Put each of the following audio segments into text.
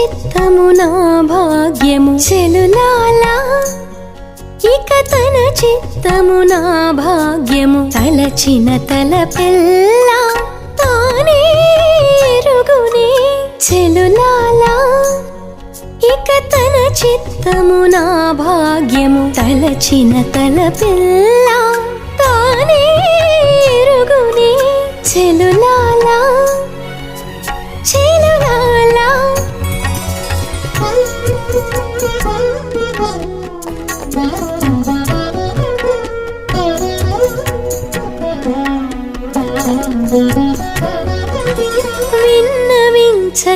చిత్తము నా భాగ్యము చెలులాలా ఇక తన చిత్తము నా భాగ్యము తలచిన తలపెల్ల తానే ఎరుగునే చెలులాలా ఇక తన చిత్తము నా భాగ్యము తలచిన తలపెల్ల తానే ఎరుగునే చెలులాలా చెలులాలా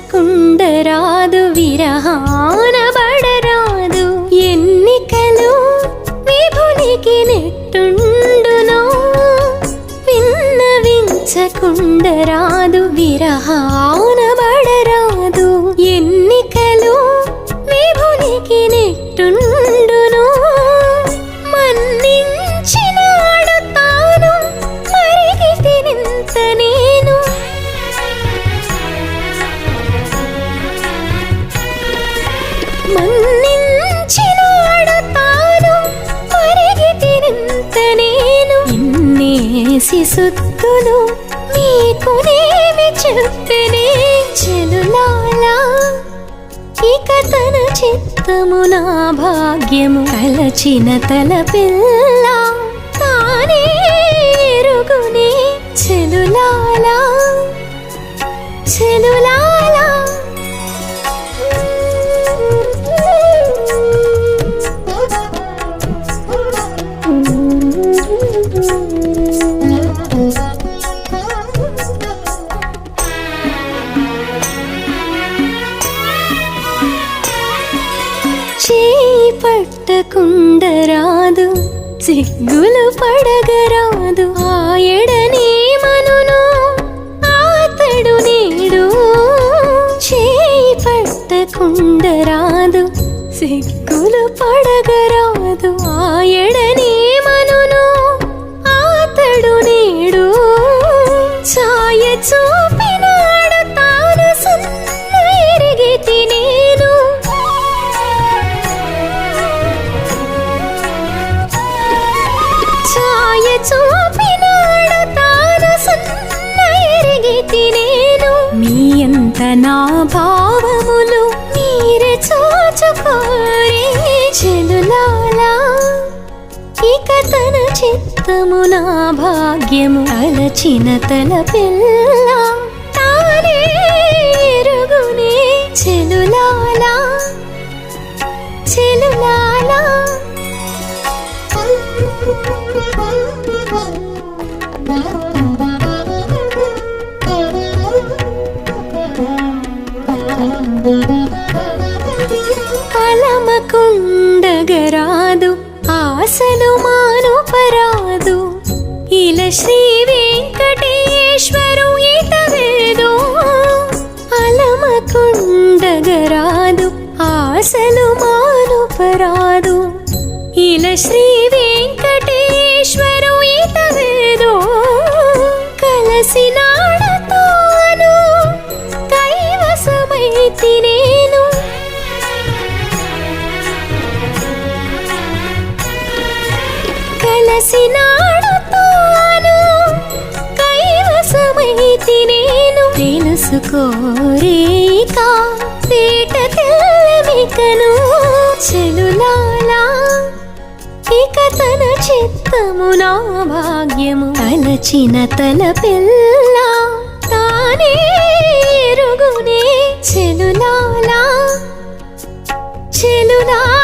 విన్నవించకుండరాదు విరహాన బడరాదు ఎన్నికలు విభునికి నెట్టుండునో విన్నవించకుండరాదు విరహాన బడరాదు ఎన్నికలు విభునికి నెట్టుండునో మన్నించినాడు తాను మరిగితినింత నేను మన్నించినాడు తాను మరిగితినింత నేను ఇన్నేసి సుత్తులు నీకునేమి చెప్పనే చెలులాలా ఇక తన చిత్తము నా భాగ్యము తలచిన తలపిల్ల తానే ఎరుగునే చెలులాలా చెలులాలా చేయి పట్టకుండరాదు సిగ్గులు పడగరాదు ఆయడనే మనును ఆతడు నేడు చేయి పట్టకుండరాదు సిగ్గులు పడగరాదు ఆయడనే మనును ఆతడు నేడు ఛాయ చూపినాడు తాను సున్న ఎరిగితి నేను ఛాయ చూపినాడు తాను సున్న ఎరిగితి నేను మీ అంత నా భావములు మీరే చూచుకోరే చెలులాలా ఇక తన చిత్తము నా భాగ్యము తలచిన తలపిల్ల తానే ఎరుగునే చెలులాలా చెలులాలా కలమకుండగరాదు ఆశలు మానుపరాదు ఇల శ్రీ వెంకటేశ్వరు ఇతవేదో అలమకుండగరాదు ఆశలు మానుపరాదు ఇల శ్రీ వెంకటేశ్వరు ఇతవేదో కలసినాడ తాను కైవసమైతి నేను కలసినాడు తాను కైవసమైతి నేను తెలుసుకోరేక తేట తెల్లమికను చెలులాలా ఇక తన చిత్తము నా భాగ్యము తలచిన తలపిల్ల తానే ఎరుగునే చెలులాలా చెలులాలా